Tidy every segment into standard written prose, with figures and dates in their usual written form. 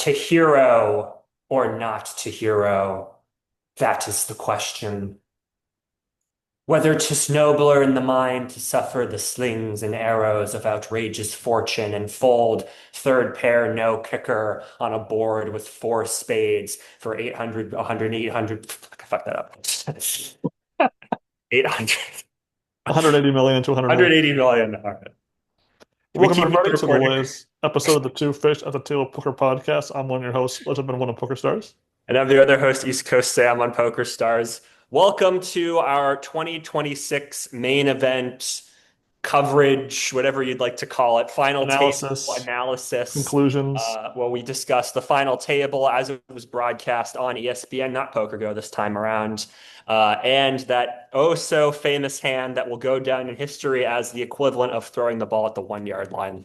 To hero or not to hero, that is the question. Whether 'tis nobler in the mind to suffer the slings and arrows of outrageous fortune and fold third pair no kicker on a board with four spades for 800, 100, 800. I fucked that up. 800, 180 million to 180. 180 million. All right. Can we Welcome keep up the everybody to the recording? latest episode of the Two Fish at the Table Poker Podcast. I'm one of your hosts, Legend one of Poker Stars. And I'm the other host, East Coast Sam on Poker Stars. Welcome to our 2026 main event coverage, whatever you'd like to call it, final table Analysis, analysis. conclusions. Well, we discussed the final table as it was broadcast on ESPN, not PokerGo this time around, and that oh so famous hand that will go down in history as the equivalent of throwing the ball at the 1 yard line.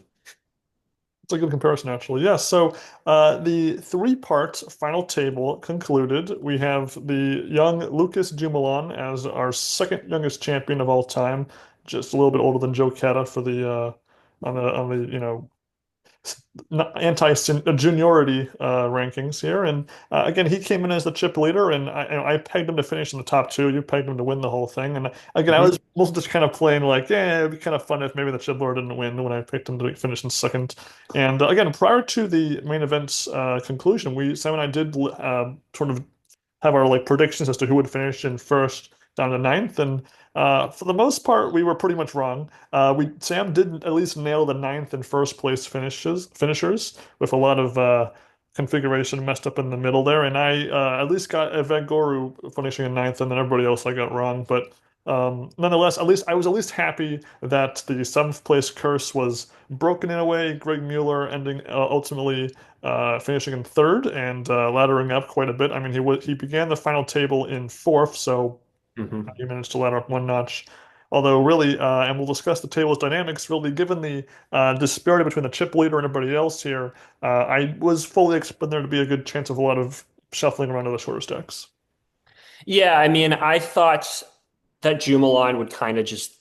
It's a good comparison, actually. Yeah, so the three-part final table concluded. We have the young Lucas Jumelon as our second youngest champion of all time, just a little bit older than Joe Cata for the on the anti-juniority rankings here. And again, he came in as the chip leader, and I pegged him to finish in the top two. You pegged him to win the whole thing. And again, I was Mhm. mostly just kind of playing like, yeah, it'd be kind of fun if maybe the chip leader didn't win when I picked him to finish in second. And again, prior to the main event's conclusion, Sam and I did sort of have our like predictions as to who would finish in first down to ninth, and for the most part, we were pretty much wrong. We Sam did at least nail the ninth and first place finishers with a lot of configuration messed up in the middle there, and I at least got Evaguru finishing in ninth, and then everybody else I got wrong. But nonetheless, at least I was at least happy that the seventh place curse was broken in a way. Greg Mueller ending ultimately finishing in third and laddering up quite a bit. I mean, he began the final table in fourth, so Mhm. he managed to ladder up one notch. Although really, and we'll discuss the table's dynamics, really, given the disparity between the chip leader and everybody else here, I was fully expecting there to be a good chance of a lot of shuffling around to the shorter stacks. Yeah, I mean, I thought that Jumalan would kind of just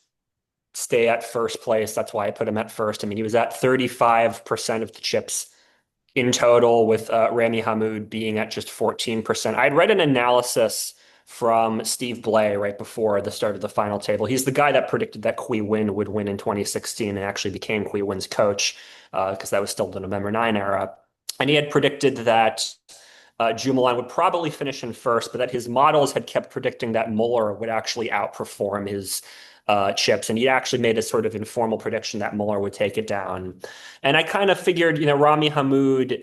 stay at first place. That's why I put him at first. I mean, he was at 35% of the chips in total, with Rami Hamoud being at just 14%. I'd read an analysis from Steve Blay right before the start of the final table. He's the guy that predicted that Qui Win would win in 2016 and actually became Qui Win's coach because that was still the November 9 era. And he had predicted that Jumalan would probably finish in first, but that his models had kept predicting that Muller would actually outperform his chips. And he actually made a sort of informal prediction that Muller would take it down. And I kind of figured, Rami Hamoud,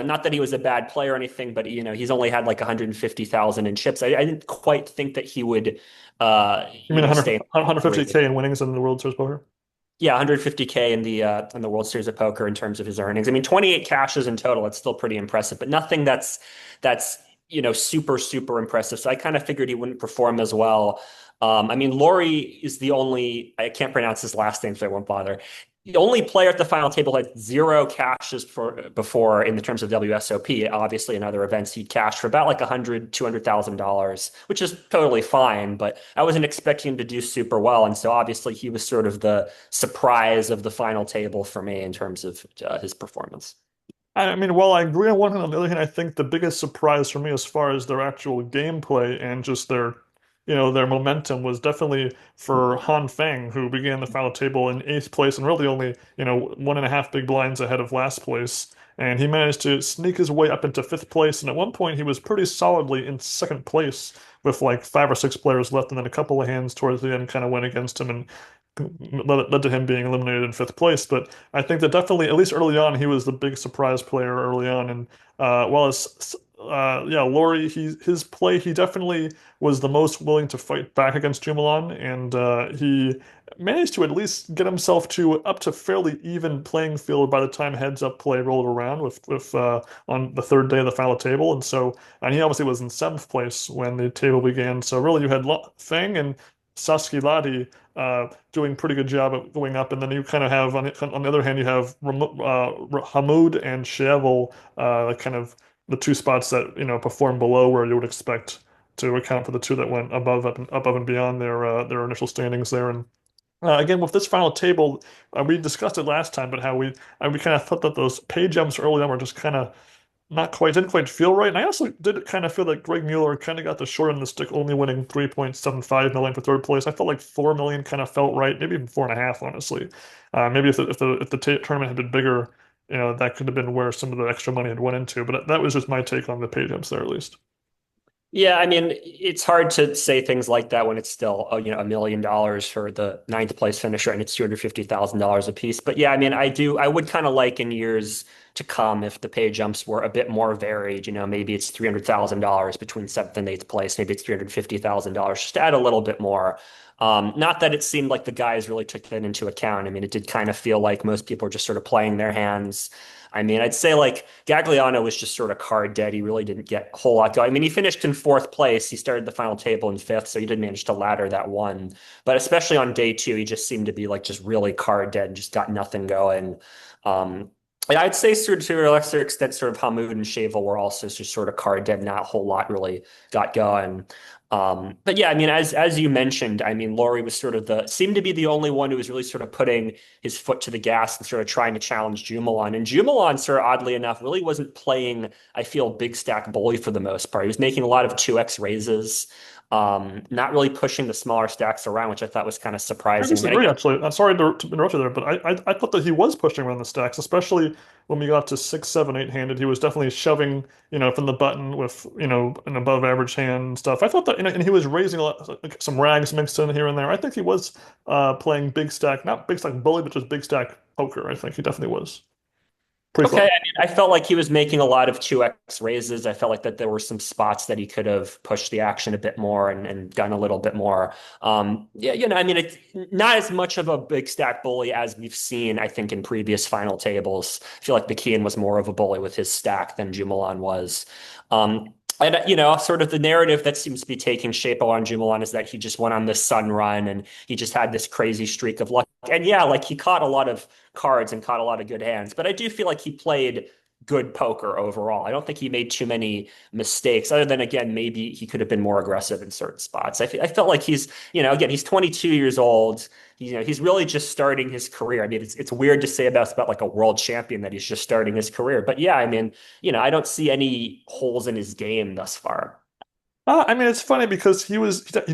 not that he was a bad player or anything, but, he's only had like 150,000 in chips. I didn't quite think that he would, You mean stay in 150K three. in winnings in the World Series poker? Yeah, 150K in the World Series of Poker in terms of his earnings. I mean, 28 cashes in total. It's still pretty impressive, but nothing that's super super impressive. So I kind of figured he wouldn't perform as well. I mean, Laurie is the only I can't pronounce his last name, so I won't bother. The only player at the final table had zero cashes before in the terms of WSOP. Obviously, in other events, he'd cashed for about like 100, $200,000, which is totally fine. But I wasn't expecting him to do super well, and so obviously he was sort of the surprise of the final table for me in terms of his performance. I mean, while I agree on one hand, on the other hand, I think the biggest surprise for me as far as their actual gameplay and just their momentum was definitely for Han Feng, who began the final table in eighth place and really only, one and a half big blinds ahead of last place. And he managed to sneak his way up into fifth place. And at one point, he was pretty solidly in second place with like five or six players left. And then a couple of hands towards the end kind of went against him and led to him being eliminated in fifth place. But I think that definitely, at least early on, he was the big surprise player early on. And while yeah, Laurie, his play, he definitely was the most willing to fight back against Jumalan, and he managed to at least get himself to up to fairly even playing field by the time heads up play rolled around with on the third day of the final table. And he obviously was in seventh place when the table began. So really, you had Feng and Saskia Ladi doing pretty good job at going up. And then you kind of have, on the other hand, you have Hamoud and Shevel, kind of the two spots that, perform below where you would expect to account for the two that went above and beyond their initial standings there. And again, with this final table, we discussed it last time, but how we kind of thought that those pay jumps early on were just kind of not quite, didn't quite feel right. And I also did kind of feel like Greg Mueller kind of got the short end of the stick, only winning 3.75 million for third place. I felt like 4 million kind of felt right, maybe even 4.5, honestly. Maybe if the tournament had been bigger, that could have been where some of the extra money had went into. But that was just my take on the pay jumps there, at least. Yeah, I mean, it's hard to say things like that when it's still, $1 million for the ninth place finisher and it's $250,000 a piece. But yeah, I mean, I would kind of like in years to come if the pay jumps were a bit more varied. Maybe it's $300,000 between seventh and eighth place. Maybe it's $350,000, just to add a little bit more. Not that it seemed like the guys really took that into account. I mean, it did kind of feel like most people were just sort of playing their hands. I mean, I'd say like Gagliano was just sort of card dead. He really didn't get a whole lot going. I mean, he finished in fourth place. He started the final table in fifth, so he did manage to ladder that one. But especially on day two, he just seemed to be like just really card dead and just got nothing going. And I'd say sort of to a lesser extent, sort of Hammoud and Shavel were also just sort of card dead. Not a whole lot really got going. But yeah, I mean, as you mentioned, I mean, Laurie was sort of seemed to be the only one who was really sort of putting his foot to the gas and sort of trying to challenge Jumelon. And Jumelon, sort of oddly enough, really wasn't playing, I feel, big stack bully for the most part. He was making a lot of 2x raises, not really pushing the smaller stacks around, which I thought was kind of I surprising. And disagree, again, actually. I'm sorry to interrupt you there, but I thought that he was pushing around the stacks, especially when we got to six, seven, eight-handed. He was definitely shoving, from the button with, an above average hand and stuff. I thought that, and he was raising a lot, like some rags mixed in here and there. I think he was playing big stack, not big stack bully, but just big stack poker. I think he definitely was. okay, I Pre-flop. mean, I felt like he was making a lot of 2x raises. I felt like that there were some spots that he could have pushed the action a bit more and done a little bit more. Yeah, I mean, it's not as much of a big stack bully as we've seen, I think, in previous final tables. I feel like McKeon was more of a bully with his stack than Jumelon was. And sort of the narrative that seems to be taking shape on Jumelon is that he just went on this sun run and he just had this crazy streak of luck. And yeah, like he caught a lot of cards and caught a lot of good hands. But I do feel like he played good poker overall. I don't think he made too many mistakes, other than, again, maybe he could have been more aggressive in certain spots. I felt like he's, again, he's 22 years old. He's really just starting his career. I mean, it's weird to say about like a world champion that he's just starting his career. But yeah, I mean, I don't see any holes in his game thus far. I mean, it's funny because he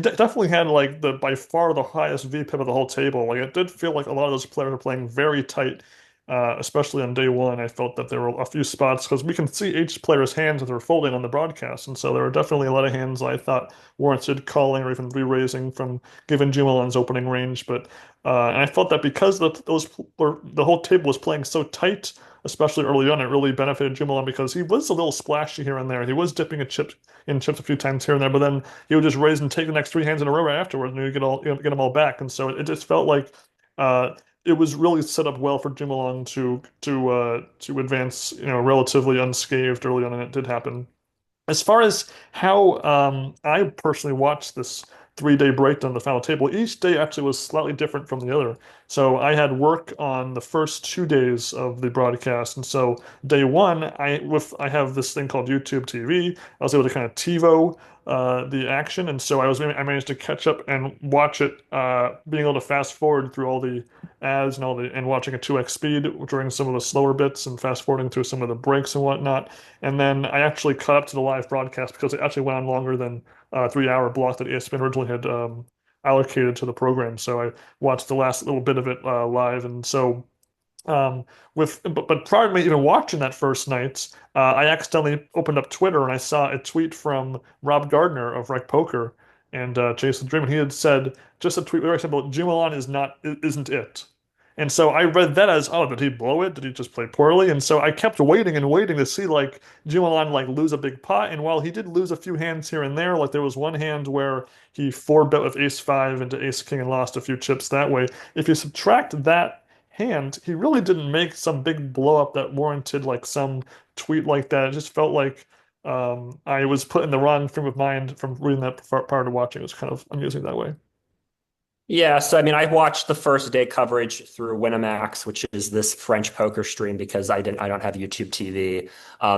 definitely had like the by far the highest VPIP of the whole table. Like it did feel like a lot of those players were playing very tight, especially on day one. I felt that there were a few spots because we can see each player's hands that they're folding on the broadcast, and so there were definitely a lot of hands I thought warranted calling or even re-raising from given Jumelon's opening range. But and I felt that because the whole table was playing so tight, especially early on, it really benefited Jumelon because he was a little splashy here and there. He was dipping chips a few times here and there, but then he would just raise and take the next three hands in a row right afterwards, and you get them all back. And so it just felt like it was really set up well for Jimalong to advance, relatively unscathed early on, and it did happen. As far as how I personally watched this 3-day breakdown of the final table, each day actually was slightly different from the other. So I had work on the first 2 days of the broadcast, and so day one, I have this thing called YouTube TV. I was able to kind of TiVo the action, and so I managed to catch up and watch it, being able to fast forward through all the ads and watching at 2x speed during some of the slower bits and fast forwarding through some of the breaks and whatnot. And then I actually caught up to the live broadcast because it actually went on longer than 3 hour block that ESPN originally had allocated to the program. So I watched the last little bit of it live. And so but prior to me even watching that first night, I accidentally opened up Twitter and I saw a tweet from Rob Gardner of Rec Poker and Jason Dream, and he had said just a tweet very simple: Jumalon isn't it. And so I read that as, oh, did he blow it? Did he just play poorly? And so I kept waiting and waiting to see like Jumalon like lose a big pot. And while he did lose a few hands here and there, like there was one hand where he four bet with ace five into ace king and lost a few chips that way. If you subtract that hand, he really didn't make some big blow up that warranted like some tweet like that. It just felt like I was put in the wrong frame of mind from reading that prior to watching. It was kind of amusing that way. Yeah, so I mean, I watched the first day coverage through Winamax, which is this French poker stream because I don't have YouTube TV.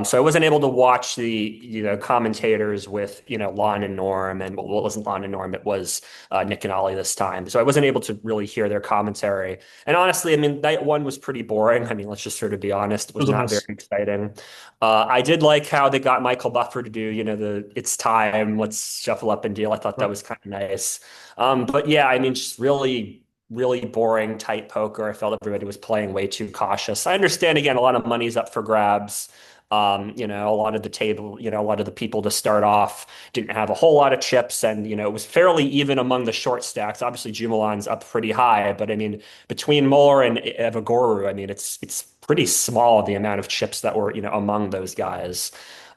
So I wasn't able to watch the, commentators with, Lon and Norm, and well, it wasn't Lon and Norm, it was Nick and Ollie this time. So I wasn't able to really hear their commentary. And honestly, I mean, night one was pretty boring. I mean, let's just sort of be honest, it It was was a not very miss. exciting. I did like how they got Michael Buffer to do, the it's time, let's shuffle up and deal. I thought that Right. was kind of nice. But yeah, I mean, just really, really boring, tight poker. I felt everybody was playing way too cautious. I understand, again, a lot of money's up for grabs. A lot of the table, a lot of the people to start off didn't have a whole lot of chips, and it was fairly even among the short stacks. Obviously, Jumalan's up pretty high, but I mean, between Muller and Evagora, I mean, it's pretty small the amount of chips that were, among those guys.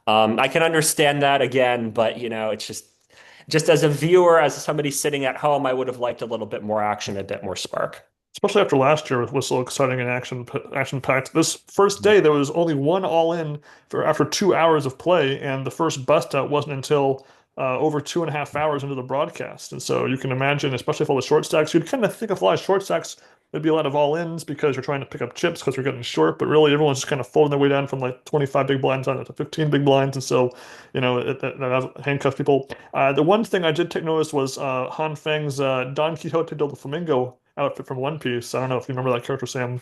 I can understand that again, but it's just as a viewer, as somebody sitting at home, I would have liked a little bit more action, a bit more spark. Especially after last year was so exciting and action packed. This first day there was only one all in for after 2 hours of play, and the first bust out wasn't until over 2.5 hours into the broadcast. And so you can imagine, especially for all the short stacks, you'd kind of think of a lot of short stacks. There'd be a lot of all ins because you're trying to pick up chips because you're getting short, but really everyone's just kind of folding their way down from like 25 big blinds down to 15 big blinds, and so that handcuffs people. The one thing I did take notice was Han Feng's Don Quixote del Flamingo outfit from One Piece. I don't know if you remember that character, Sam.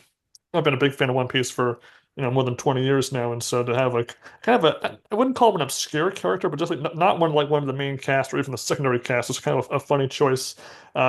I've been a big fan of One Piece for more than 20 years now, and so to have like kind of I wouldn't call him an obscure character, but just not one like one of the main cast or even the secondary cast is kind of a funny choice,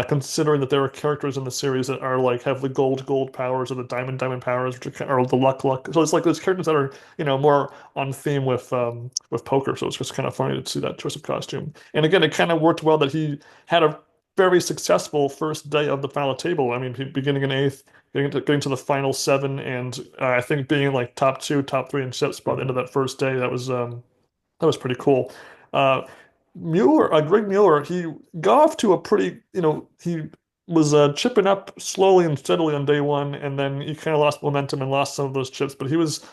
considering that there are characters in the series that are like have the gold powers or the diamond powers, which are the luck. So it's like those characters that are more on theme with poker. So it's just kind of funny to see that choice of costume. And again, it kind of worked well that he had a very successful first day of the final table. I mean, beginning in eighth, getting to the final seven, and I think being like top two, top three in chips by the end of that first day, that was pretty cool. Uh, Greg Mueller, he got off to a pretty, he was chipping up slowly and steadily on day one, and then he kind of lost momentum and lost some of those chips. But he was,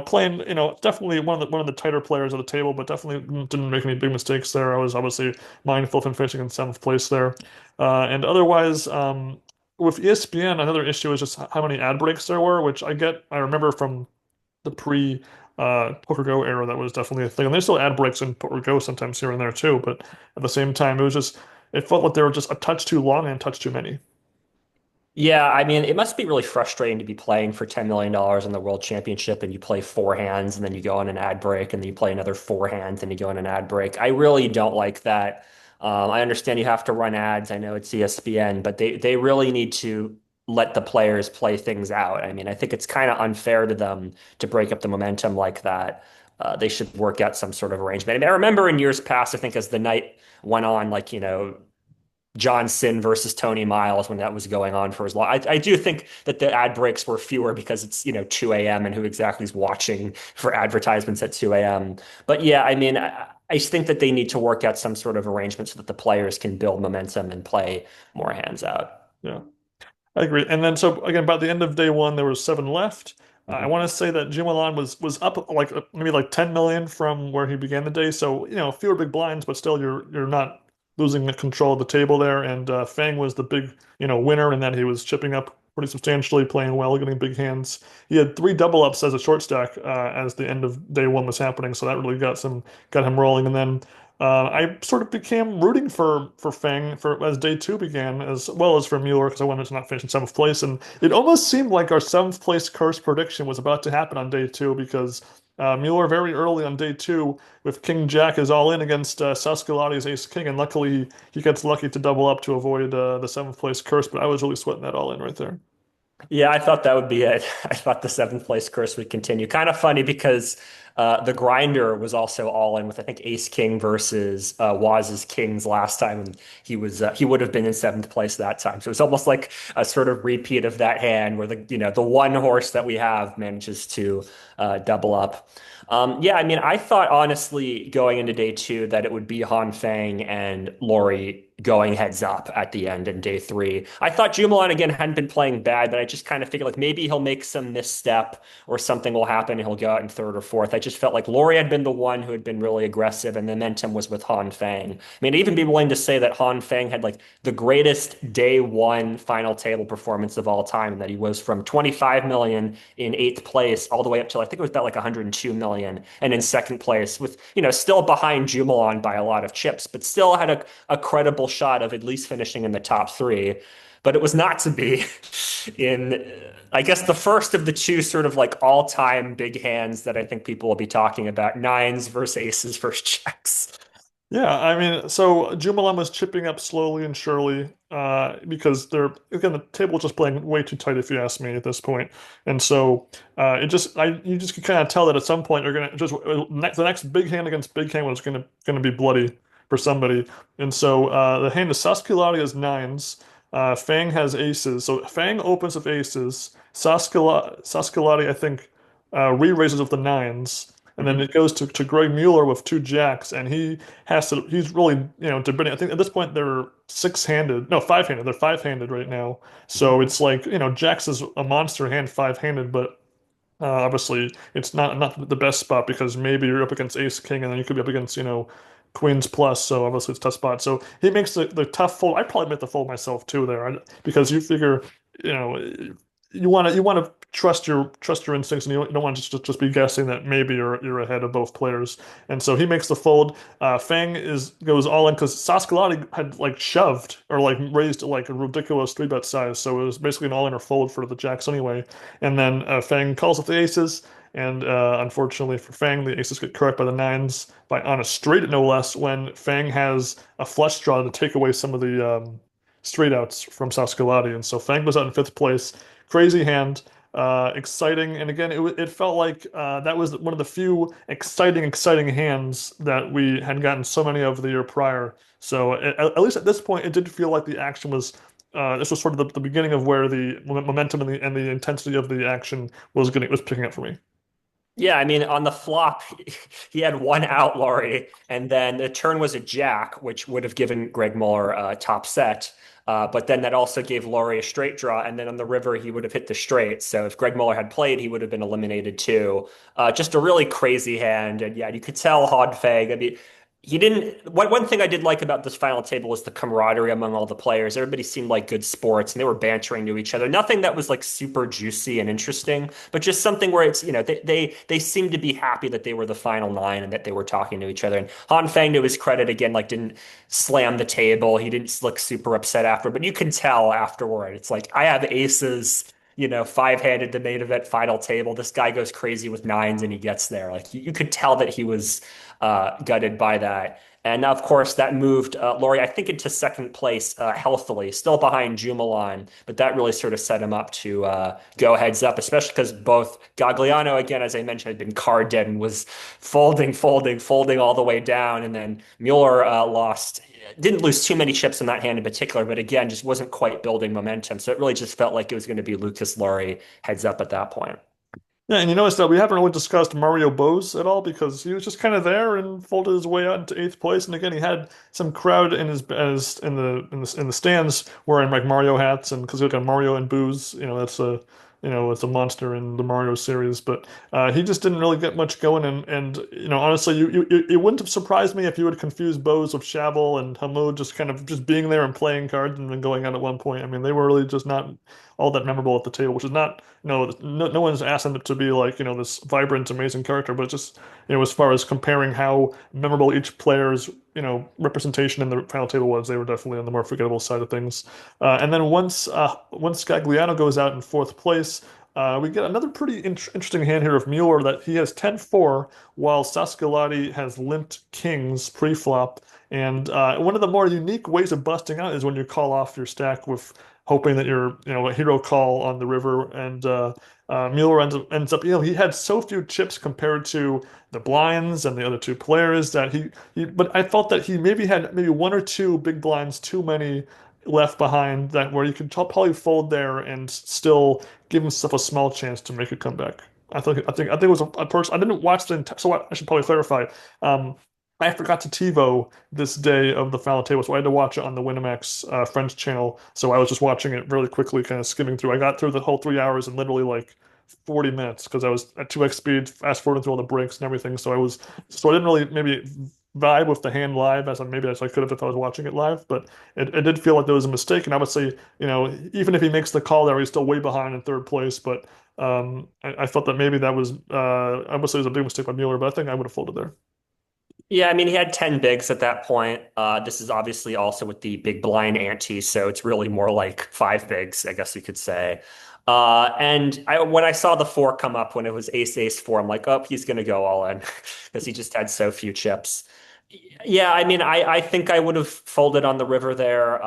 playing, definitely one of the tighter players at the table, but definitely didn't make any big mistakes there. I was obviously mindful of him finishing in seventh place there, and otherwise, with ESPN, another issue is just how many ad breaks there were, which I remember from the pre Poker Go era, that was definitely a thing. And there's still ad breaks in Poker Go sometimes here and there too, but at the same time, it felt like they were just a touch too long and a touch too many. Yeah, I mean, it must be really frustrating to be playing for $10 million dollars in the World Championship and you play four hands and then you go on an ad break and then you play another four hands and you go on an ad break. I really don't like that. I understand you have to run ads. I know it's ESPN, but they really need to let the players play things out. I mean, I think it's kind of unfair to them to break up the momentum like that. They should work out some sort of arrangement. I mean, I remember in years past, I think as the night went on, like, John Sin versus Tony Miles when that was going on for as long. I do think that the ad breaks were fewer because it's, 2 a.m. and who exactly is watching for advertisements at 2 a.m. But yeah, I mean, I think that they need to work out some sort of arrangement so that the players can build momentum and play more hands out. Yeah. I agree. And then so again, by the end of day one, there was seven left. I Mhm. want to say that Jim Milan was up like maybe like 10 million from where he began the day. So fewer big blinds, but still you're not losing the control of the table there. And Fang was the big winner in that he was chipping up pretty substantially, playing well, getting big hands. He had three double ups as a short stack as the end of day one was happening, so that really got him rolling. And then I sort of became rooting for Feng for as day two began, as well as for Mueller because I wanted to not finish in seventh place. And it almost seemed like our seventh place curse prediction was about to happen on day two because Mueller very early on day two with King Jack is all in against Saskalati's Ace King, and luckily he gets lucky to double up to avoid the seventh place curse. But I was really sweating that all in right there. Yeah, I thought that would be it. I thought the seventh place curse would continue. Kind of funny because the grinder was also all in with I think Ace King versus Waz's Kings last time, and he would have been in seventh place that time. So it's almost like a sort of repeat of that hand where the one horse that we have manages to double up. Yeah, I mean, I thought honestly going into day two that it would be Han Feng and Lori going heads up at the end in day three. I thought Jumalan again hadn't been playing bad, but I just kind of figured like maybe he'll make some misstep or something will happen and he'll go out in third or fourth. just felt like Laurie had been the one who had been really aggressive, and the momentum was with Han Feng. I mean, I'd even be willing to say that Han Feng had like the greatest day one final table performance of all time, and that he was from 25 million in eighth place all the way up to I think it was about like 102 million, and in second place with still behind Jumalan by a lot of chips, but still had a credible shot of at least finishing in the top three. But it was not to be in, I guess, the first of the two sort of like all-time big hands that I think people will be talking about, nines versus aces versus checks. Yeah, I mean, so Jumalan was chipping up slowly and surely, because they're again the table was just playing way too tight if you ask me at this point, and so you just can kind of tell that at some point they're gonna just the next big hand against big hand was gonna be bloody for somebody, and so the hand of Saskulari has nines, Fang has aces, so Fang opens with aces, Saskulari I think re-raises with the nines. And then Mhm. it goes to Greg Mueller with two jacks, and he's really, debating. I think at this point they're six-handed, no, five-handed. They're five-handed right now. So it's like, jacks is a monster hand, five-handed, but obviously it's not the best spot because maybe you're up against ace king, and then you could be up against, queens plus. So obviously it's a tough spot. So he makes the tough fold. I probably make the fold myself too there, because you figure, you know, you want to trust your instincts, and you don't want to just be guessing that maybe you're ahead of both players. And so he makes the fold. Fang goes all in because Saskalati had like shoved or like raised like a ridiculous three bet size, so it was basically an all in or fold for the jacks anyway. And then Fang calls up the aces, and unfortunately for Fang, the aces get correct by the nines by on a straight no less when Fang has a flush draw to take away some of the straight outs from Saskalati, and so Fang goes out in fifth place. Crazy hand, exciting, and again, it felt like that was one of the few exciting hands that we had gotten so many of the year prior. So at least at this point, it did feel like the action was. This was sort of the beginning of where the momentum and the intensity of the action was picking up for me. Yeah, I mean, on the flop, he had one out, Laurie, and then the turn was a jack, which would have given Greg Muller a top set. But then that also gave Laurie a straight draw, and then on the river, he would have hit the straight. So if Greg Muller had played, he would have been eliminated too. Just a really crazy hand, and yeah, you could tell Hodfag. I mean, he didn't. One thing I did like about this final table was the camaraderie among all the players. Everybody seemed like good sports, and they were bantering to each other. Nothing that was like super juicy and interesting, but just something where it's they seemed to be happy that they were the final nine and that they were talking to each other. And Han Fang, to his credit, again, like didn't slam the table. He didn't look super upset after, but you can tell afterward. It's like I have aces. Five-handed the main event final table. This guy goes crazy with nines and he gets there. Like you could tell that he was gutted by that. And now, of course, that moved Laurie, I think, into second place healthily, still behind Jumalan, but that really sort of set him up to go heads up, especially because both Gagliano, again, as I mentioned, had been card dead and was folding all the way down. And then Mueller didn't lose too many chips in that hand in particular, but again, just wasn't quite building momentum. So it really just felt like it was going to be Lucas Laurie heads up at that point. Yeah, and you notice that we haven't really discussed Mario Bose at all because he was just kind of there and folded his way out into eighth place. And again, he had some crowd in his as in the stands wearing like Mario hats, and because you look at Mario and Booze, it's a monster in the Mario series. But he just didn't really get much going. And honestly, it wouldn't have surprised me if you would confuse Bose with Shavel and Hamoud just kind of just being there and playing cards and then going out at one point. I mean, they were really just not all that memorable at the table, which is not, no one's asked them to be like, this vibrant, amazing character, but just, as far as comparing how memorable each player's, representation in the final table was, they were definitely on the more forgettable side of things. And then once Gagliano goes out in fourth place, we get another pretty interesting hand here of Mueller that he has 10-4 while Saskalati has limped kings pre-flop. And one of the more unique ways of busting out is when you call off your stack with hoping that you're, a hero call on the river. And Mueller ends up, he had so few chips compared to the blinds and the other two players that but I felt that he maybe had maybe one or two big blinds too many left behind that where you could probably fold there and still give himself a small chance to make a comeback. I think it was a person. I didn't watch so I should probably clarify. Um, I forgot to TiVo this day of the final table, so I had to watch it on the Winamax French channel. So I was just watching it really quickly, kind of skimming through. I got through the whole 3 hours in literally like 40 minutes because I was at 2x speed, fast forwarding through all the breaks and everything. So I didn't really maybe vibe with the hand live as I could have if I was watching it live. But it did feel like there was a mistake. And I would say, even if he makes the call there, he's still way behind in third place. But I felt that maybe that was I would say it was a big mistake by Mueller, but I think I would have folded there. Yeah, I mean, he had 10 bigs at that point. This is obviously also with the big blind ante, so it's really more like five bigs, I guess you could say. When I saw the four come up when it was ace ace four, I'm like, oh, he's gonna go all in because he just had so few chips. Yeah, I mean, I think I would have folded on the river there.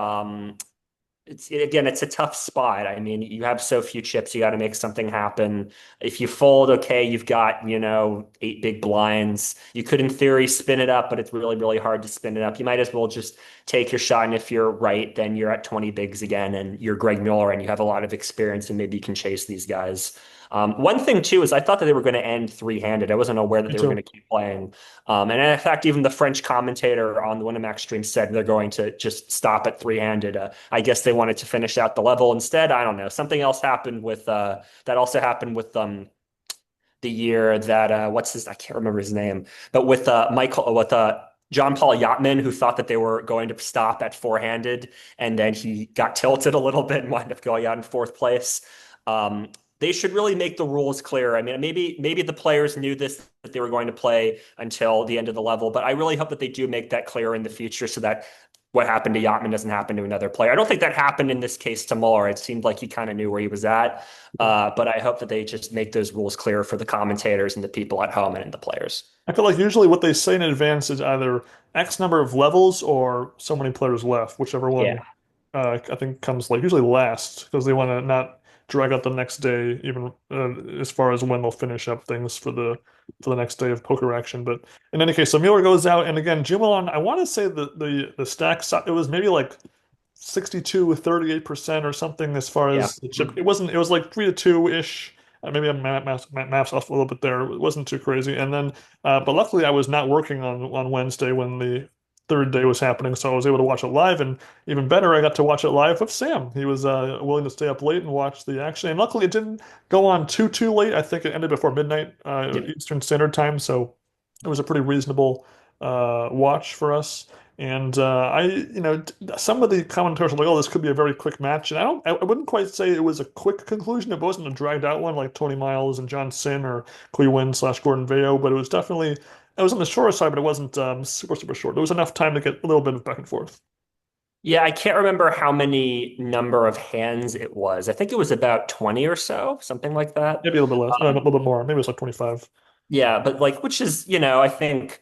It's a tough spot. I mean, you have so few chips, you got to make something happen. If you fold, okay, you've got, eight big blinds. You could, in theory, spin it up, but it's really, really hard to spin it up. You might as well just take your shot. And if you're right, then you're at 20 bigs again, and you're Greg Miller, and you have a lot of experience, and maybe you can chase these guys. One thing too is I thought that they were going to end three-handed. I wasn't aware that Me they were going too. to keep playing. And in fact, even the French commentator on the Winamax stream said they're going to just stop at three-handed. I guess they wanted to finish out the level instead. I don't know. Something else happened with that also happened with the year that what's his I can't remember his name, but with John Paul Yachtman, who thought that they were going to stop at four-handed, and then he got tilted a little bit and wound up going out in fourth place. They should really make the rules clear. I mean, maybe the players knew this that they were going to play until the end of the level, but I really hope that they do make that clear in the future so that what happened to Yachtman doesn't happen to another player. I don't think that happened in this case to Muller. It seemed like he kind of knew where he was at, but I hope that they just make those rules clear for the commentators and the people at home and the players. I feel like usually what they say in advance is either X number of levels or so many players left, whichever Yeah. one I think comes like usually last because they want to not drag out the next day, even as far as when they'll finish up things for the next day of poker action. But in any case, so Mueller goes out, and again, Jim Malone, I want to say the stack it was maybe like 62 with 38% or something as far Yeah. as the chip. It was like 3-2 ish. Maybe I'm maps off a little bit there. It wasn't too crazy. And then, but luckily I was not working on Wednesday when the third day was happening, so I was able to watch it live. And even better, I got to watch it live with Sam. He was willing to stay up late and watch the action. And luckily, it didn't go on too late. I think it ended before midnight Yeah. Eastern Standard Time, so it was a pretty reasonable watch for us. And some of the commentators were like, "Oh, this could be a very quick match," and I wouldn't quite say it was a quick conclusion. It wasn't a dragged out one like Tony Miles and John Sin or Kui Win / Gordon Veo, but it was on the shorter side, but it wasn't super short. There was enough time to get a little bit of back and forth. Yeah, I can't remember how many number of hands it was. I think it was about 20 or so, something like that. Maybe a little bit less, a little bit more. Maybe it was like 25. Yeah, but like, which is, I think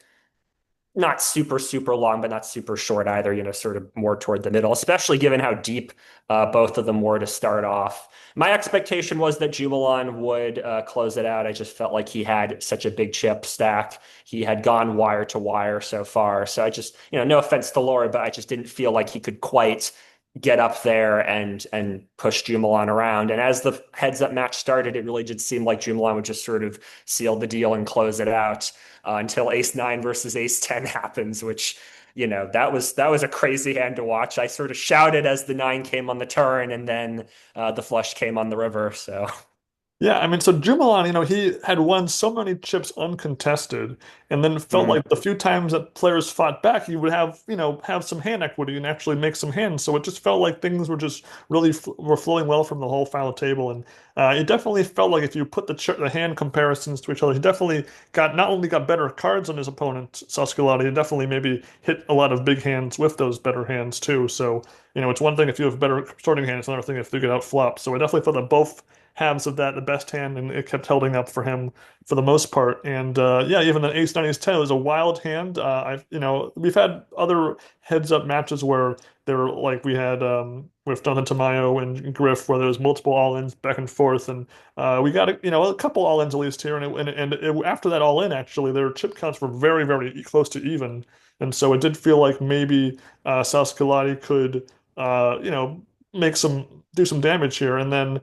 not super, super long, but not super short either, sort of more toward the middle, especially given how deep both of them were to start off. My expectation was that Jubilan would close it out. I just felt like he had such a big chip stack. He had gone wire to wire so far. So I just, no offense to Laura, but I just didn't feel like he could quite get up there and push Jumalan around. And as the heads up match started, it really did seem like Jumalan would just sort of seal the deal and close it out until Ace Nine versus Ace 10 happens, which that was a crazy hand to watch. I sort of shouted as the nine came on the turn, and then the flush came on the river. So Yeah, I mean, so Jumalan, he had won so many chips uncontested, and then felt mm, like the few times that players fought back, he would have some hand equity and actually make some hands. So it just felt like things were just really f were flowing well from the whole final table, and it definitely felt like if you put the hand comparisons to each other, he definitely got not only got better cards on his opponent, Sasculati, he definitely maybe hit a lot of big hands with those better hands too. So it's one thing if you have better starting hands, it's another thing if they get out flop. So I definitely felt that both halves of that the best hand, and it kept holding up for him for the most part. And yeah, even the ace nine ace 10 was a wild hand. We've had other heads up matches where they were like we had with Jonathan Tamayo and Griff where there was multiple all ins back and forth, and we got a couple all ins at least here, after that all in actually their chip counts were very close to even. And so it did feel like maybe South Scolati could make some do some damage here. And then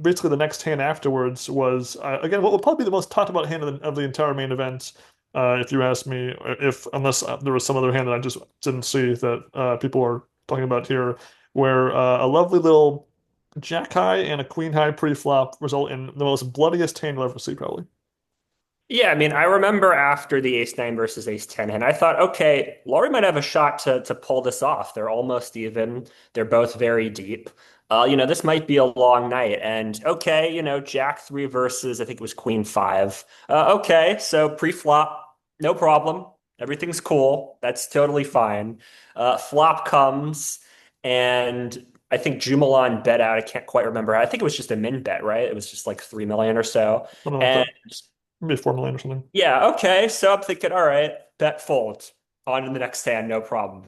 basically, the next hand afterwards was again what will probably be the most talked about hand of the entire main event, if you ask me. If unless there was some other hand that I just didn't see that people are talking about here, where a lovely little. Jack high and a queen high pre-flop result in the most bloodiest hand you'll ever see, probably. Yeah, I mean, I remember after the ace nine versus ace 10 hand, I thought, okay, Laurie might have a shot to pull this off. They're almost even. They're both very deep. This might be a long night. And okay, Jack three versus I think it was Queen five. Okay, so pre-flop, no problem. Everything's cool. That's totally fine. Flop comes, and I think Jumalon bet out. I can't quite remember. I think it was just a min bet, right? It was just like 3 million or so. Something like And that. Maybe 4 million or something. yeah, okay. So I'm thinking, all right, bet fold. On to the next hand, no problem.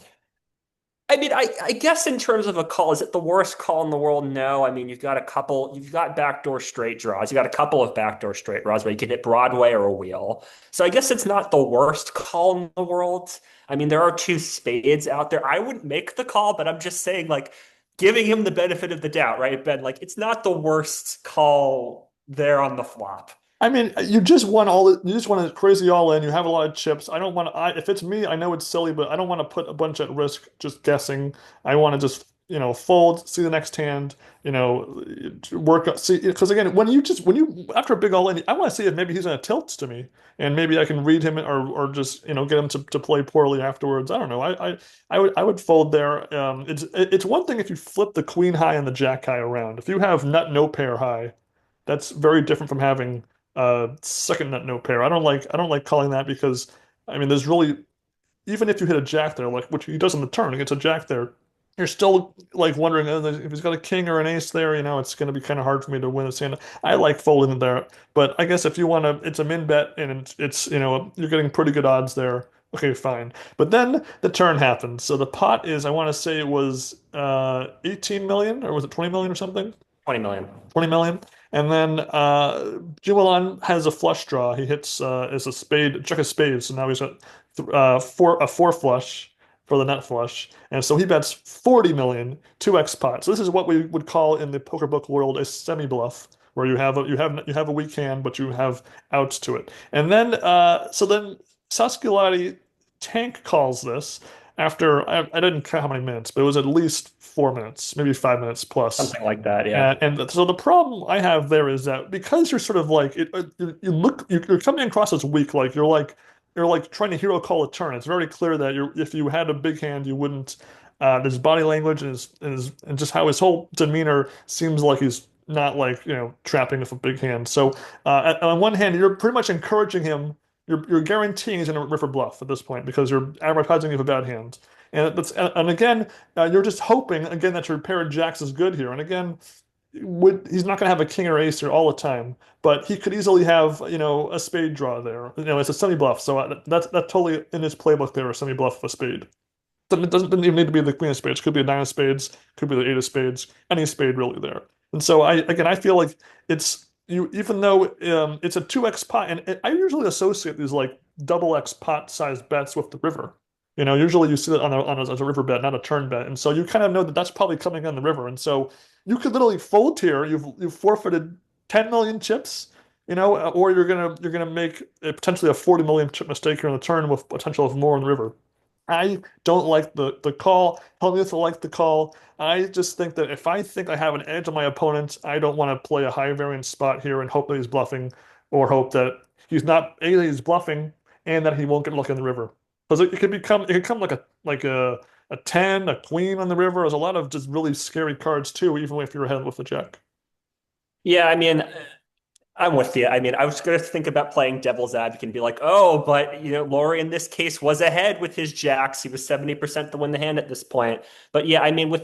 I mean, I guess in terms of a call, is it the worst call in the world? No. I mean, you've got backdoor straight draws. You got a couple of backdoor straight draws where you can hit Broadway or a wheel. So I guess it's not the worst call in the world. I mean, there are two spades out there. I wouldn't make the call, but I'm just saying, like, giving him the benefit of the doubt, right, Ben? Like, it's not the worst call there on the flop. I mean, you just want to crazy all in. You have a lot of chips. I don't want to, if it's me, I know it's silly, but I don't want to put a bunch at risk just guessing. I want to just, fold, see the next hand, see, because again, after a big all in, I want to see if maybe he's going to tilt to me and maybe I can read him or just, get him to play poorly afterwards. I don't know. I would fold there. It's one thing if you flip the queen high and the jack high around. If you have nut no pair high, that's very different from having second nut no pair. I don't like calling that because I mean there's really even if you hit a jack there, like which he does in the turn, he gets a jack there, you're still like wondering if he's got a king or an ace there, it's going to be kind of hard for me to win this hand. I like folding there, but I guess if you want to, it's a min bet and you're getting pretty good odds there. Okay, fine. But then the turn happens. So the pot is, I want to say it was 18 million or was it 20 million or something? 20 million. 20 million. And then Juwelon has a flush draw. He hits is a spade, check of spades. So now he's got a four flush for the nut flush. And so he bets 40 million, 2x pot. So this is what we would call in the poker book world a semi bluff, where you have a weak hand, but you have outs to it. And then so then Saskia tank calls this after I didn't count how many minutes, but it was at least 4 minutes, maybe 5 minutes plus. Something like that, yeah. And so the problem I have there is that because you're sort of like you're coming across as weak, like you're like trying to hero call a turn. It's very clear that if you had a big hand, you wouldn't. His body language and just how his whole demeanor seems like he's not like trapping with a big hand. So on one hand, you're pretty much encouraging him. You're guaranteeing he's going to river bluff at this point because you're advertising you have a bad hand. And again, you're just hoping again that your pair of jacks is good here. And again, he's not going to have a king or ace here all the time, but he could easily have a spade draw there. It's a semi bluff, so that's totally in his playbook there, a semi bluff of a spade. Doesn't even need to be the queen of spades. Could be a nine of spades. Could be the eight of spades. Any spade really there. And so I feel like it's you even though it's a 2x pot, and I usually associate these like double X pot sized bets with the river. Usually you see that as a river bet, not a turn bet, and so you kind of know that that's probably coming on the river, and so you could literally fold here. You've forfeited 10 million chips, or you're gonna make potentially a 40 million chip mistake here on the turn with potential of more in the river. I don't like the call. Helmuth will like the call. I just think that if I think I have an edge on my opponent, I don't want to play a high variance spot here and hope that he's bluffing, or hope that he's not that he's bluffing and that he won't get lucky in the river. Because it could come like a 10, a queen on the river. There's a lot of just really scary cards too, even if you're ahead with the jack. Yeah, I mean, I'm with you. I mean, I was going to think about playing devil's advocate and be like, oh, but Laurie in this case was ahead with his jacks. He was 70% to win the hand at this point. But yeah, I mean,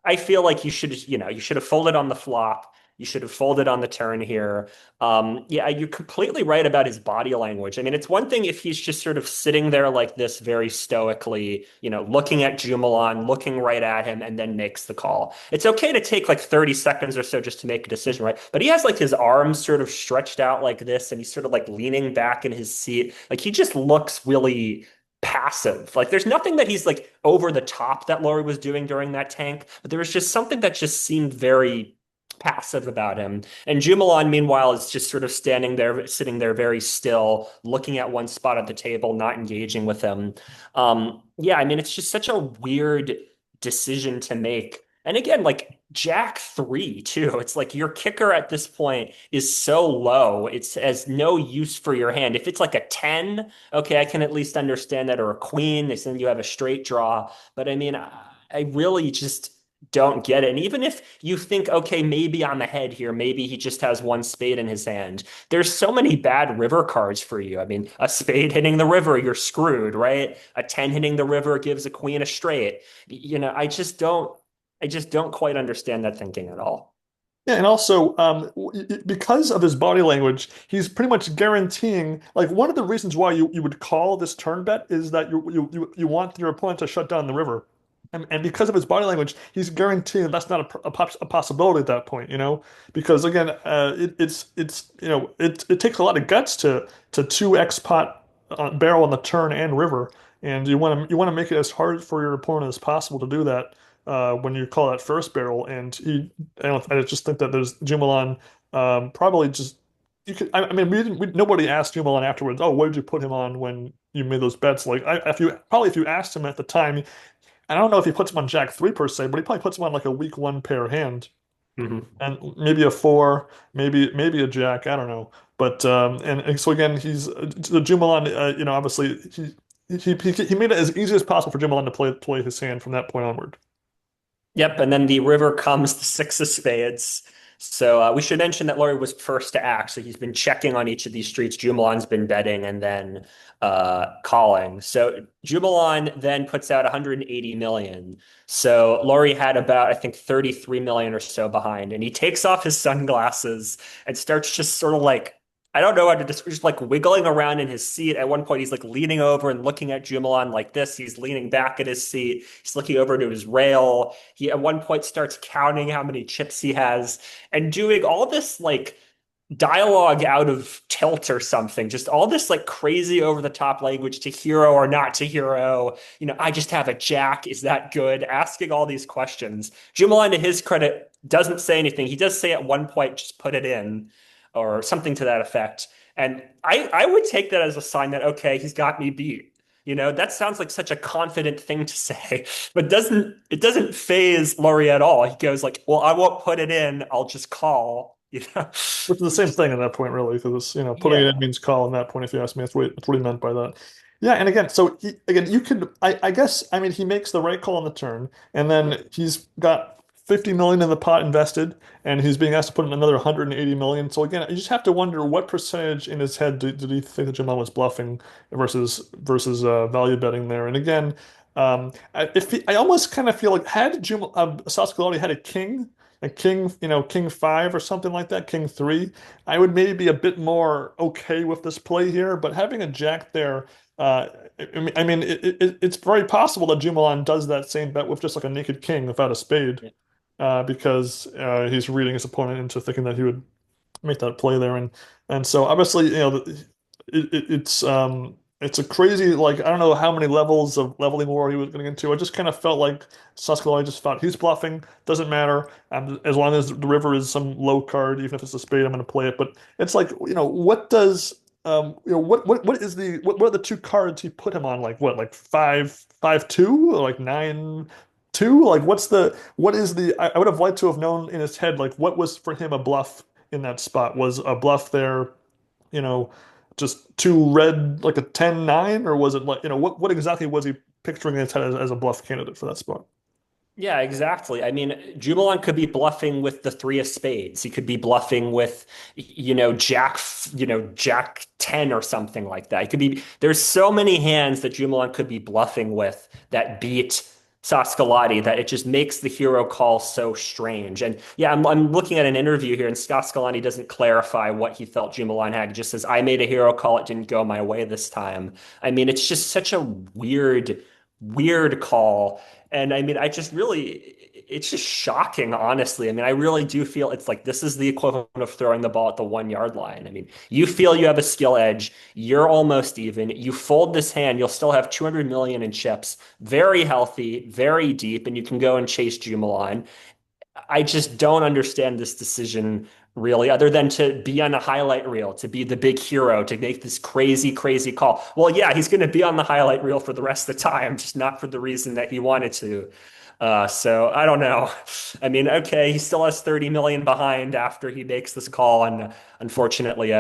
I feel like you should have folded on the flop. You should have folded on the turn here. Yeah, you're completely right about his body language. I mean, it's one thing if he's just sort of sitting there like this, very stoically, looking at Jumalon, looking right at him, and then makes the call. It's okay to take like 30 seconds or so just to make a decision, right? But he has like his arms sort of stretched out like this, and he's sort of like leaning back in his seat. Like he just looks really passive. Like there's nothing that he's like over the top that Laurie was doing during that tank, but there was just something that just seemed very passive about him. And Jumalon, meanwhile, is just sort of standing there, sitting there very still, looking at one spot at the table, not engaging with him. Yeah, I mean, it's just such a weird decision to make And again, like Jack 3 too. It's like your kicker at this point is so low. It's has no use for your hand. If it's like a 10, okay, I can at least understand that, or a queen, they send you have a straight draw. But I mean, I really just don't get it. And even if you think, okay, maybe I'm ahead here, maybe he just has one spade in his hand. There's so many bad river cards for you. I mean, a spade hitting the river, you're screwed, right? A 10 hitting the river gives a queen a straight. I just don't quite understand that thinking at all. Yeah, and also because of his body language, he's pretty much guaranteeing. Like one of the reasons why you would call this turn bet is that you want your opponent to shut down the river, and because of his body language, he's guaranteeing that's not a possibility at that point. Because again, it takes a lot of guts to 2x pot barrel on the turn and river, and you want to make it as hard for your opponent as possible to do that when you call that first barrel. And I just think that there's Jumalan probably just you could. I mean, nobody asked Jumalan afterwards. Oh, what did you put him on when you made those bets? Like, if you asked him at the time, I don't know if he puts him on Jack 3 per se, but he probably puts him on like a weak one pair hand Mhm. and maybe a 4, maybe a Jack. I don't know. But and so again, he's the Jumalan. Obviously he made it as easy as possible for Jumalan to play his hand from that point onward. Yep, and then the river comes the six of spades. So we should mention that Laurie was first to act. So he's been checking on each of these streets. Jumalan's been betting and then calling. So Jumalan then puts out 180 million. So Laurie had about, I think, 33 million or so behind. And he takes off his sunglasses and starts just sort of like, I don't know how to describe, just like wiggling around in his seat. At one point, he's like leaning over and looking at Jumalan like this. He's leaning back at his seat. He's looking over to his rail. He at one point starts counting how many chips he has and doing all this like dialogue out of tilt or something. Just all this like crazy over the top language to hero or not to hero. I just have a jack. Is that good? Asking all these questions. Jumalan, to his credit, doesn't say anything. He does say at one point, just put it in or something to that effect. And I would take that as a sign that, okay, he's got me beat. That sounds like such a confident thing to say, but it doesn't phase Laurie at all. He goes like, well, I won't put it in. I'll just call, Which is the same He's, thing at that point, really, because putting it in yeah. means call. In that point, if you ask me, that's what he meant by that. Yeah, and again, so again, you could, I guess, I mean, he makes the right call on the turn, and then he's got 50 million in the pot invested, and he's being asked to put in another 180 million. So again, you just have to wonder what percentage in his head did he think that Jamal was bluffing versus value betting there. And again, I almost kind of feel like had Saskaloti had a king, king 5 or something like that, king 3, I would maybe be a bit more okay with this play here. But having a jack there, uh, I mean, it's very possible that Jumalan does that same bet with just like a naked king without a spade, because he's reading his opponent into thinking that he would make that play there. And so obviously, it's a crazy, like, I don't know how many levels of leveling war he was getting into. I just kind of felt like Saskalai just thought he's bluffing, doesn't matter. As long as the river is some low card, even if it's a spade, I'm going to play it. But it's like, what does what are the two cards he put him on? Like what, like 5-2, or like 9-2? Like I would have liked to have known in his head, like what was for him a bluff in that spot. Was a bluff there, you know, just two red, like a 10-9, or was it like, what exactly was he picturing in his head as a bluff candidate for that spot? Yeah, exactly. I mean, Jubilant could be bluffing with the three of spades. He could be bluffing with, Jack 10 or something like that. It could be, there's so many hands that Jubilant could be bluffing with that beat Saskalati that it just makes the hero call so strange. And yeah, I'm looking at an interview here, and Saskalati doesn't clarify what he felt Jubilant had. He just says, I made a hero call. It didn't go my way this time. I mean, it's just such a weird call. And I mean, it's just shocking, honestly. I mean, I really do feel it's like this is the equivalent of throwing the ball at the 1 yard line. I mean, you feel you have a skill edge, you're almost even. You fold this hand, you'll still have 200 million in chips, very healthy, very deep, and you can go and chase Jumaline. I just don't understand this decision really, other than to be on a highlight reel, to be the big hero, to make this crazy, crazy call. Well, yeah, he's going to be on the highlight reel for the rest of the time, just not for the reason that he wanted to. So I don't know. I mean, okay, he still has 30 million behind after he makes this call, and unfortunately,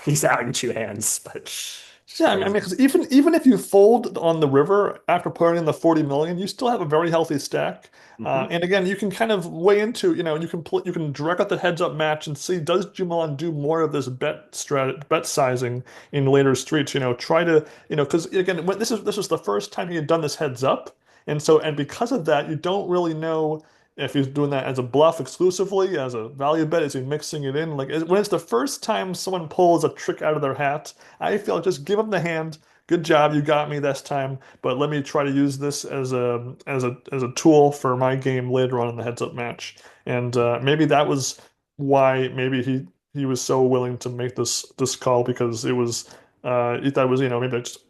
he's out in two hands, but it's Yeah, I mean, crazy. because even if you fold on the river after putting in the 40 million, you still have a very healthy stack. Hmm. And again, you can kind of weigh into, you can direct out the heads up match and see does Jumalan do more of this bet sizing in later streets? Try to, because again, this was the first time he had done this heads up, and because of that, you don't really know if he's doing that as a bluff exclusively, as a value bet, is he mixing it in? Like when it's the first time someone pulls a trick out of their hat. I feel like just give him the hand. Good job, you got me this time. But let me try to use this as a tool for my game later on in the heads up match. And maybe that was why maybe he was so willing to make this call because he thought it was maybe just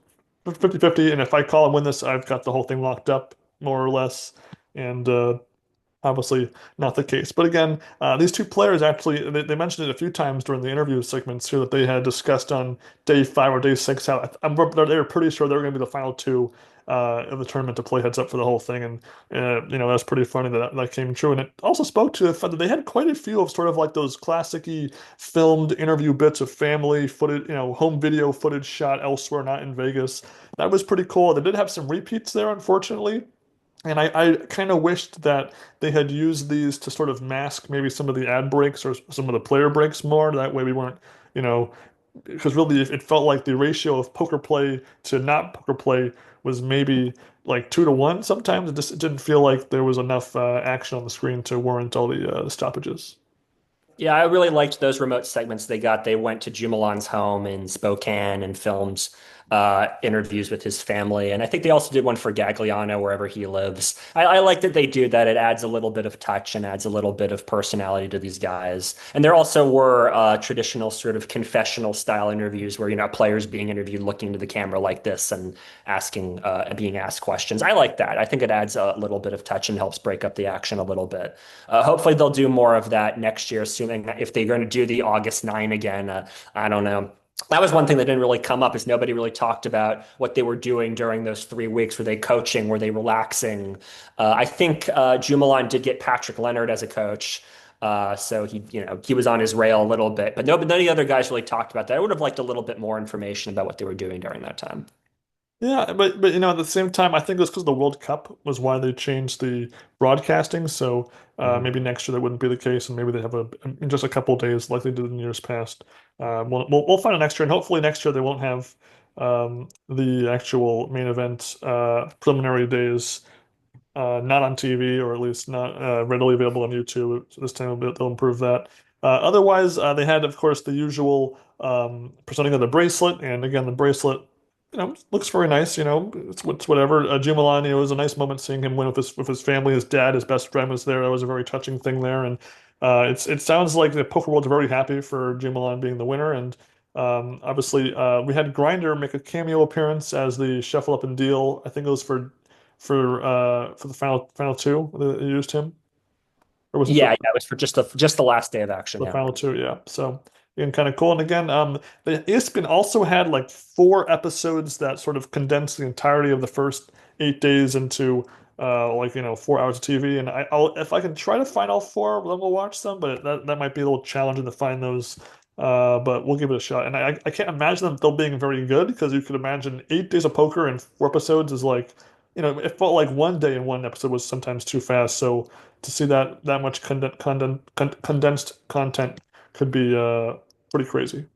50-50, and if I call and win this, I've got the whole thing locked up more or less. And obviously not the case. But again, these two players actually, they mentioned it a few times during the interview segments here that they had discussed on day five or day six how they were pretty sure they were going to be the final two of the tournament to play heads up for the whole thing. And, that's pretty funny that came true. And it also spoke to the fact that they had quite a few of sort of like those classic-y filmed interview bits of family footage, home video footage shot elsewhere, not in Vegas. That was pretty cool. They did have some repeats there, unfortunately. And I kind of wished that they had used these to sort of mask maybe some of the ad breaks or some of the player breaks more. That way we weren't, you know, because really it felt like the ratio of poker play to not poker play was maybe like 2-1 sometimes. It didn't feel like there was enough action on the screen to warrant all the stoppages. Yeah, I really liked those remote segments they got. They went to Jumalan's home in Spokane and filmed interviews with his family. And I think they also did one for Gagliano wherever he lives. I like that they do that. It adds a little bit of touch and adds a little bit of personality to these guys. And there also were traditional sort of confessional style interviews where, players being interviewed looking into the camera like this and being asked questions. I like that. I think it adds a little bit of touch and helps break up the action a little bit. Hopefully they'll do more of that next year, assuming that if they're going to do the August 9 again. I don't know. That was one thing that didn't really come up is nobody really talked about what they were doing during those 3 weeks. Were they coaching? Were they relaxing? I think Jumalan did get Patrick Leonard as a coach. So he was on his rail a little bit, but none of the other guys really talked about that. I would have liked a little bit more information about what they were doing during that time. Yeah, but at the same time, I think it was because the World Cup was why they changed the broadcasting. So Mhm. maybe next year that wouldn't be the case, and maybe they have in just a couple of days, like they did in years past. We'll find out next year, and hopefully next year they won't have the actual main event preliminary days not on TV or at least not readily available on YouTube. So this time they'll improve that. Otherwise, they had, of course, the usual presenting of the bracelet, and again, the bracelet, looks very nice. It's whatever. Jim Milan, it was a nice moment seeing him win with his family. His dad, his best friend, was there. That was a very touching thing there, and it sounds like the poker world's very happy for Jim Milan being the winner, and. Obviously, we had Grinder make a cameo appearance as the shuffle up and deal. I think it was for the final two they used him, or was it for Yeah, it was for just the last day of action. the Yeah. final two? Yeah. So again, kind of cool. And again, the ESPN also had like 4 episodes that sort of condensed the entirety of the first 8 days into 4 hours of TV. And I'll if I can try to find all four, then we'll watch them. But that might be a little challenging to find those. But we'll give it a shot. And I can't imagine them still being very good because you could imagine 8 days of poker and 4 episodes is like, it felt like one day in one episode was sometimes too fast. So to see that much condensed content could be pretty crazy.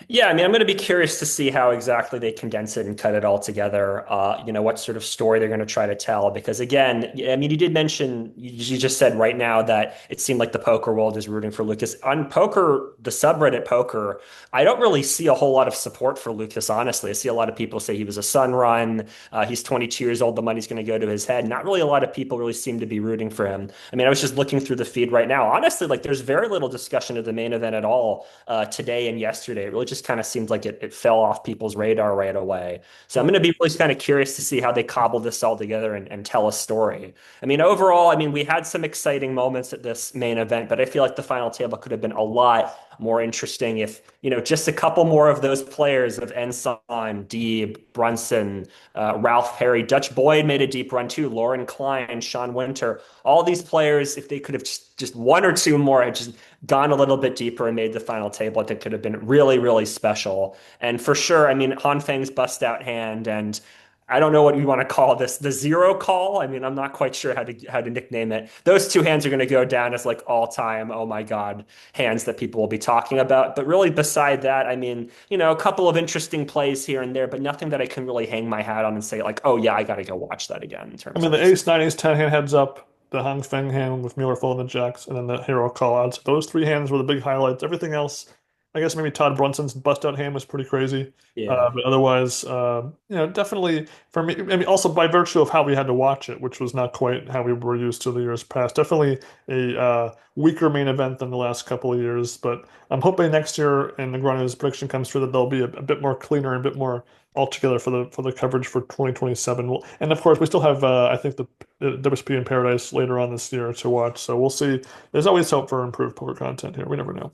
Yeah, I mean, I'm going to be curious to see how exactly they condense it and cut it all together. What sort of story they're going to try to tell. Because again, I mean, you did mention, you just said right now that it seemed like the poker world is rooting for Lucas. On poker, the subreddit poker, I don't really see a whole lot of support for Lucas, honestly. I see a lot of people say he was a sun run. He's 22 years old. The money's going to go to his head. Not really a lot of people really seem to be rooting for him. I mean, I was just looking through the feed right now. Honestly, like there's very little discussion of the main event at all today and yesterday. It really just kind of seems like it fell off people's radar right away. So I'm going to be really kind of curious to see how they cobble this all together and tell a story. I mean, overall, I mean, we had some exciting moments at this main event, but I feel like the final table could have been a lot more interesting if, just a couple more of those players of Ensign, Deeb, Brunson, Ralph Perry, Dutch Boyd made a deep run too, Lauren Klein, Sean Winter, all these players, if they could have just one or two more had just gone a little bit deeper and made the final table, I think could have been really, really special. And for sure, I mean, Han Feng's bust out hand and I don't know what you want to call this, the zero call. I mean, I'm not quite sure how to nickname it. Those two hands are going to go down as like all time, oh my God, hands that people will be talking about. But really, beside that, I mean, a couple of interesting plays here and there, but nothing that I can really hang my hat on and say like, oh yeah, I got to go watch that again in I terms mean, of the this. ace nine ace 10 hand heads up, the Hang Feng hand with Mueller folding the jacks, and then the hero call outs. Those three hands were the big highlights. Everything else, I guess maybe Todd Brunson's bust out hand was pretty crazy. Yeah. But otherwise, definitely for me, I mean, also by virtue of how we had to watch it, which was not quite how we were used to the years past. Definitely a weaker main event than the last couple of years. But I'm hoping next year, and Negreanu's prediction comes true, that they'll be a bit more cleaner and a bit more altogether for the coverage for 2027. And of course, we still have I think the WSP in Paradise later on this year to watch. So we'll see. There's always hope for improved poker content here. We never know.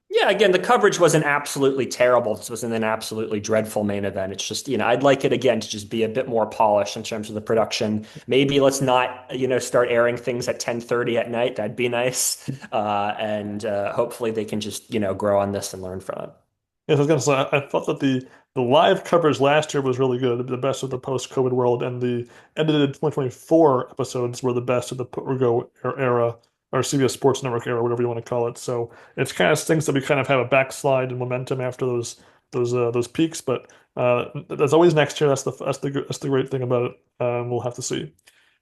Yeah, again, the coverage wasn't absolutely terrible. This wasn't an absolutely dreadful main event. It's just, I'd like it again to just be a bit more polished in terms of the production. Maybe let's not, start airing things at 10:30 at night. That'd be nice. And hopefully they can just, grow on this and learn from it. Yes, I was gonna say I thought that the live coverage last year was really good, the best of the post-COVID world, and the edited 2024 episodes were the best of the Poker era or CBS Sports Network era, whatever you want to call it. So it's kind of stinks that we kind of have a backslide in momentum after those peaks, but that's always next year. That's the great thing about it. We'll have to see.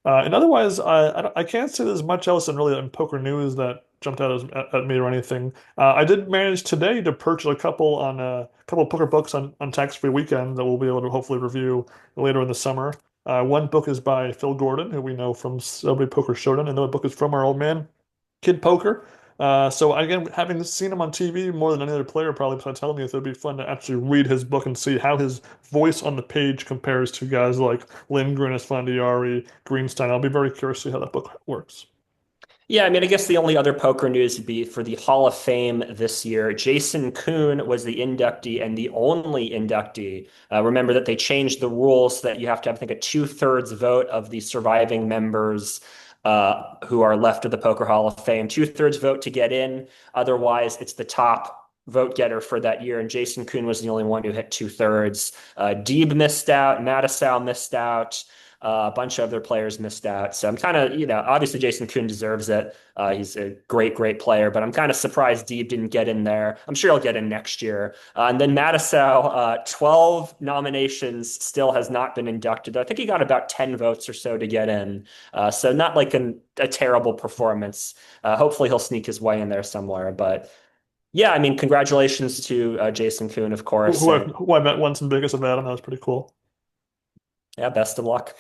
And otherwise, I can't say there's much else in really in poker news that jumped out at me or anything. I did manage today to purchase a couple of poker books on tax-free weekend that we'll be able to hopefully review later in the summer. One book is by Phil Gordon, who we know from Celebrity Poker Showdown. Another book is from our old man, Kid Poker. So again, having seen him on TV more than any other player, probably besides Helmuth, it'd be fun to actually read his book and see how his voice on the page compares to guys like Lindgren, Esfandiari, Greenstein. I'll be very curious to see how that book works. Yeah, I mean, I guess the only other poker news would be for the Hall of Fame this year. Jason Koon was the inductee and the only inductee. Remember that they changed the rules so that you have to have, I think, a two-thirds vote of the surviving members who are left of the Poker Hall of Fame. Two-thirds vote to get in. Otherwise, it's the top vote getter for that year. And Jason Koon was the only one who hit two-thirds. Deeb missed out. Mattisau missed out. A bunch of other players missed out. So I'm kind of, obviously Jason Koon deserves it. He's a great, great player, but I'm kind of surprised Deeb didn't get in there. I'm sure he'll get in next year. And then Mattisau, 12 nominations, still has not been inducted. I think he got about 10 votes or so to get in. So not like a terrible performance. Hopefully he'll sneak his way in there somewhere. But yeah, I mean, congratulations to Jason Koon, of Who, course. who I, And who I met once in Vegas with Adam, that was pretty cool. yeah, best of luck.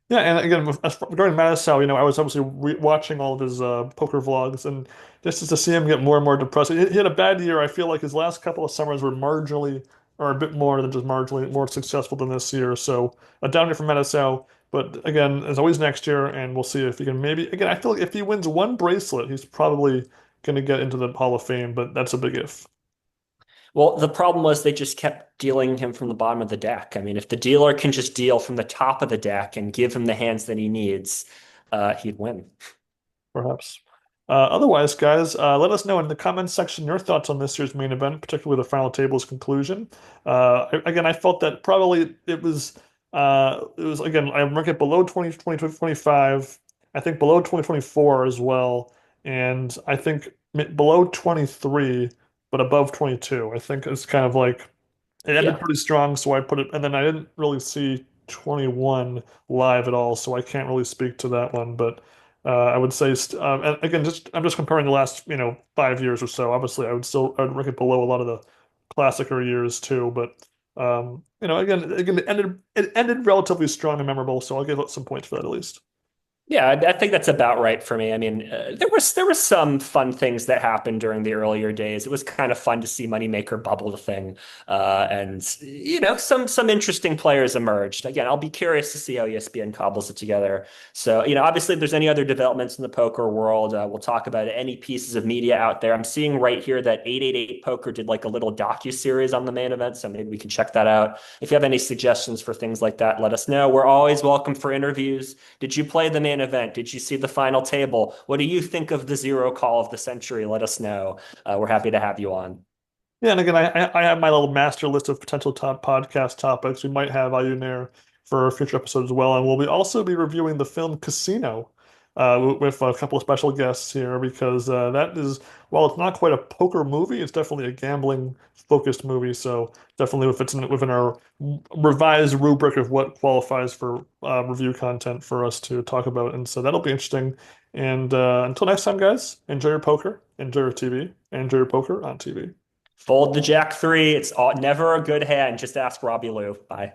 Yeah, and again, regarding Mattisau, I was obviously watching all of his poker vlogs, and just to see him get more and more depressed. He had a bad year. I feel like his last couple of summers were marginally, or a bit more than just marginally, more successful than this year. So a down year for Mattisau. But again, as always, next year, and we'll see if he can maybe. Again, I feel like if he wins one bracelet, he's probably going to get into the Hall of Fame, but that's a big if. Well, the problem was they just kept dealing him from the bottom of the deck. I mean, if the dealer can just deal from the top of the deck and give him the hands that he needs, he'd win. Perhaps. Otherwise, guys, let us know in the comments section your thoughts on this year's main event, particularly the final table's conclusion. Again, I felt that probably it was again, I rank it below 2025, I think below 2024 as well, and I think below 23, but above 22. I think it's kind of like it ended Yeah. pretty strong, so I put it, and then I didn't really see 21 live at all, so I can't really speak to that one. But I would say, and again, I'm just comparing the last 5 years or so. Obviously, I would rank it below a lot of the classicer years too. But again, it ended relatively strong and memorable, so I'll give it some points for that at least. Yeah, I think that's about right for me. I mean, there was some fun things that happened during the earlier days. It was kind of fun to see Moneymaker bubble the thing, and some interesting players emerged. Again, I'll be curious to see how ESPN cobbles it together. So obviously, if there's any other developments in the poker world, we'll talk about it. Any pieces of media out there. I'm seeing right here that 888 Poker did like a little docu-series on the main event, so maybe we can check that out. If you have any suggestions for things like that, let us know. We're always welcome for interviews. Did you play the main event? Did you see the final table? What do you think of the zero call of the century? Let us know. We're happy to have you on. Yeah, and again, I have my little master list of potential top podcast topics. We might have you there for a future episode as well, and we'll also be reviewing the film Casino with a couple of special guests here because that is, while it's not quite a poker movie, it's definitely a gambling focused movie. So definitely fits within our revised rubric of what qualifies for review content for us to talk about, and so that'll be interesting. And until next time, guys, enjoy your poker, enjoy your TV, and enjoy your poker on TV. Fold the Jack 3. It's never a good hand. Just ask Robbie Lou. Bye.